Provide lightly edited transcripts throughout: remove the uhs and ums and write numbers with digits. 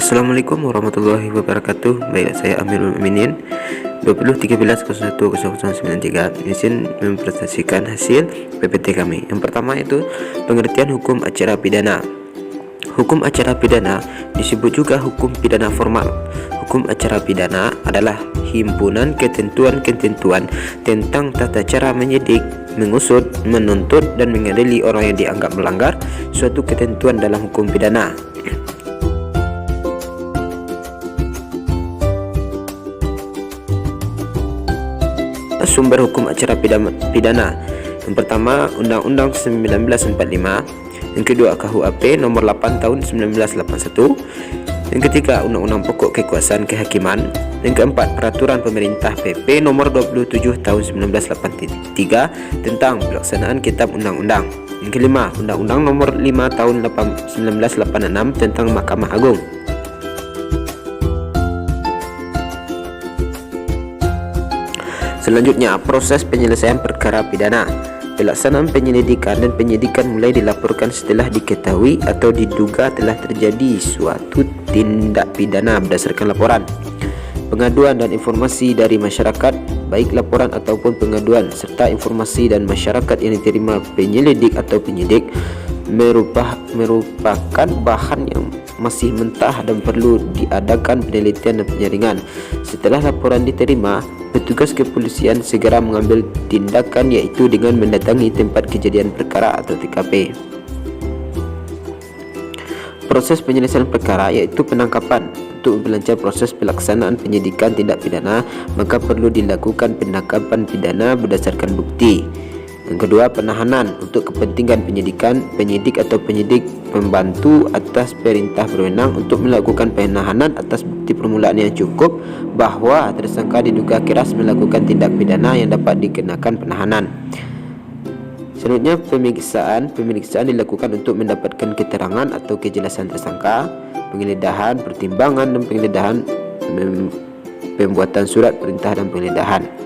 Assalamualaikum warahmatullahi wabarakatuh. Baik, saya Amirul Mukminin 2013010193 izin mempresentasikan hasil PPT kami. Yang pertama itu pengertian hukum acara pidana. Hukum acara pidana disebut juga hukum pidana formal. Hukum acara pidana adalah himpunan ketentuan-ketentuan tentang tata cara menyidik, mengusut, menuntut, dan mengadili orang yang dianggap melanggar suatu ketentuan dalam hukum pidana. Sumber hukum acara pidana. Yang pertama, Undang-Undang 1945. Yang kedua, KUHP nomor 8 tahun 1981. Yang ketiga, Undang-Undang Pokok Kekuasaan Kehakiman. Yang keempat, Peraturan Pemerintah PP nomor 27 tahun 1983 tentang pelaksanaan Kitab Undang-Undang. Yang kelima, Undang-Undang nomor 5 tahun 1986 tentang Mahkamah Agung. Selanjutnya, proses penyelesaian perkara pidana. Pelaksanaan penyelidikan dan penyidikan mulai dilaporkan setelah diketahui atau diduga telah terjadi suatu tindak pidana berdasarkan laporan, pengaduan dan informasi dari masyarakat, baik laporan ataupun pengaduan, serta informasi dan masyarakat yang diterima penyelidik atau penyidik merupakan bahan yang masih mentah dan perlu diadakan penelitian dan penyaringan. Setelah laporan diterima, petugas kepolisian segera mengambil tindakan, yaitu dengan mendatangi tempat kejadian perkara atau TKP. Proses penyelesaian perkara yaitu penangkapan. Untuk memperlancar proses pelaksanaan penyidikan tindak pidana, maka perlu dilakukan penangkapan pidana berdasarkan bukti. Yang kedua, penahanan. Untuk kepentingan penyidikan, penyidik atau penyidik membantu atas perintah berwenang untuk melakukan penahanan atas bukti permulaan yang cukup bahwa tersangka diduga keras melakukan tindak pidana yang dapat dikenakan penahanan. Selanjutnya, pemeriksaan dilakukan untuk mendapatkan keterangan atau kejelasan tersangka, penggeledahan, pertimbangan dan penggeledahan, pembuatan surat perintah dan penggeledahan.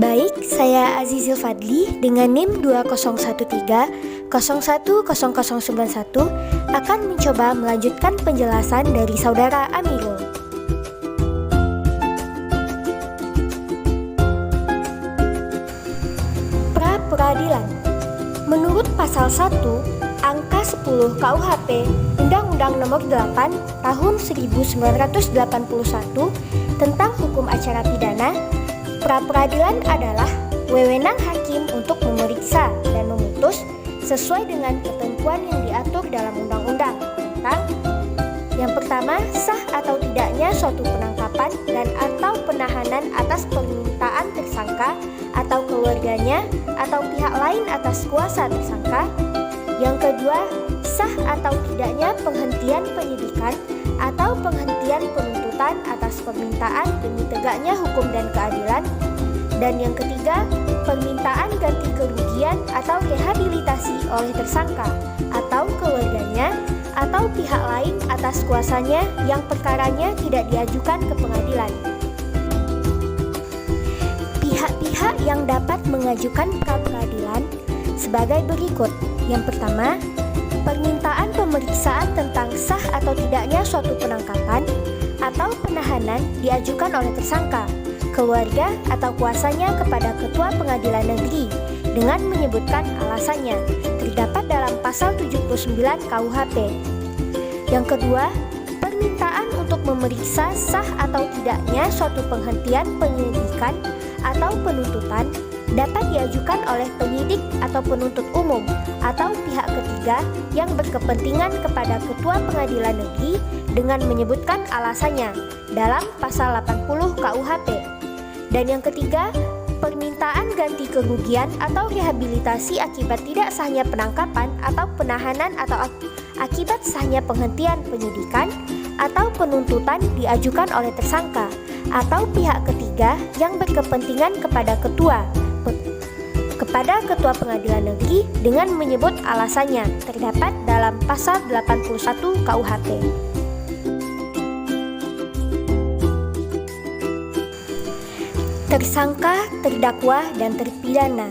Baik, saya Azizil Fadli dengan NIM 2013010091 akan mencoba melanjutkan penjelasan dari Saudara Amirul. Pra-peradilan. Menurut pasal 1 angka 10 KUHP Undang-Undang Nomor 8 Tahun 1981 tentang hukum acara pidana, pra-peradilan adalah wewenang hakim untuk memeriksa dan memutus sesuai dengan ketentuan yang diatur dalam undang-undang tentang yang pertama, sah atau tidaknya suatu penangkapan dan atau penahanan atas permintaan tersangka atau keluarganya atau pihak lain atas kuasa tersangka. Yang kedua, sah atau tidaknya penghentian penyidikan atau penghentian penuntutan atas permintaan demi tegaknya hukum dan keadilan. Dan yang ketiga, permintaan ganti kerugian atau rehabilitasi oleh tersangka atau keluarganya atau pihak lain atas kuasanya yang perkaranya tidak diajukan ke pengadilan. Pihak-pihak yang dapat mengajukan pra-peradilan sebagai berikut. Yang pertama, permintaan pemeriksaan tentang sah atau tidaknya suatu penangkapan atau penahanan diajukan oleh tersangka, keluarga atau kuasanya kepada Ketua Pengadilan Negeri dengan menyebutkan alasannya, terdapat dalam pasal 79 KUHP. Yang kedua, permintaan untuk memeriksa sah atau tidaknya suatu penghentian penyelidikan atau penuntutan dapat diajukan oleh penyidik atau penuntut umum atau pihak ketiga yang berkepentingan kepada Ketua Pengadilan Negeri dengan menyebutkan alasannya dalam pasal 80 KUHP. Dan yang ketiga, permintaan ganti kerugian atau rehabilitasi akibat tidak sahnya penangkapan atau penahanan atau akibat sahnya penghentian penyidikan atau penuntutan diajukan oleh tersangka atau pihak ketiga yang berkepentingan kepada Ketua Pengadilan Negeri dengan menyebut alasannya, terdapat dalam pasal 81 KUHP. Tersangka, terdakwa, dan terpidana.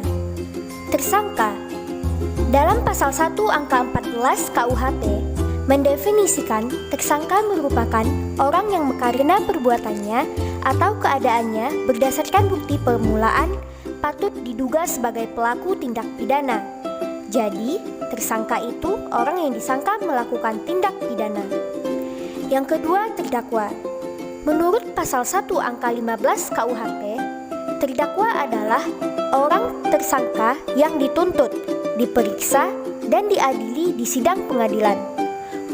Tersangka Dalam pasal 1 angka 14 KUHP mendefinisikan tersangka merupakan orang yang karena perbuatannya atau keadaannya berdasarkan bukti permulaan patut diduga sebagai pelaku tindak pidana. Jadi, tersangka itu orang yang disangka melakukan tindak pidana. Yang kedua, terdakwa. Menurut pasal 1 angka 15 KUHP, terdakwa adalah orang tersangka yang dituntut, diperiksa, dan diadili di sidang pengadilan.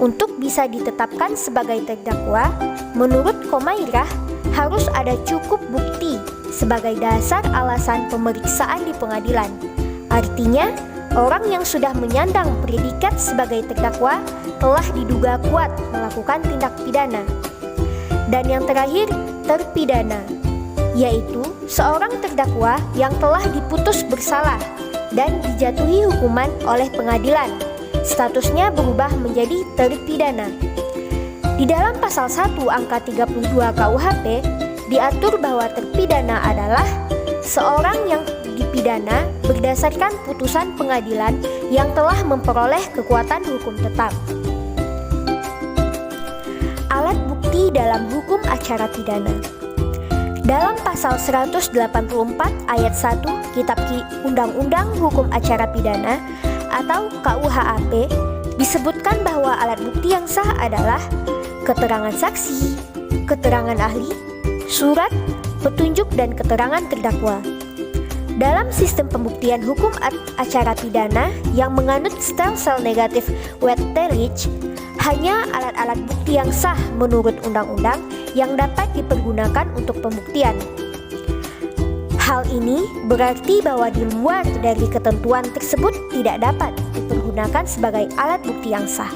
Untuk bisa ditetapkan sebagai terdakwa, menurut Khomairah harus ada cukup bukti sebagai dasar alasan pemeriksaan di pengadilan. Artinya, orang yang sudah menyandang predikat sebagai terdakwa telah diduga kuat melakukan tindak pidana. Dan yang terakhir, terpidana, yaitu seorang terdakwa yang telah diputus bersalah dan dijatuhi hukuman oleh pengadilan. Statusnya berubah menjadi terpidana. Di dalam pasal 1 angka 32 KUHP diatur bahwa terpidana adalah seorang yang dipidana berdasarkan putusan pengadilan yang telah memperoleh kekuatan hukum tetap. Alat bukti dalam hukum acara pidana. Dalam pasal 184 ayat 1 Kitab Undang-Undang Hukum Acara Pidana atau KUHAP disebutkan bahwa alat bukti yang sah adalah keterangan saksi, keterangan ahli, surat, petunjuk, dan keterangan terdakwa. Dalam sistem pembuktian hukum acara pidana yang menganut stel-sel negatif Wettelich, hanya alat-alat bukti yang sah menurut undang-undang yang dapat dipergunakan untuk pembuktian. Hal ini berarti bahwa di luar dari ketentuan tersebut tidak dapat dipergunakan sebagai alat bukti yang sah.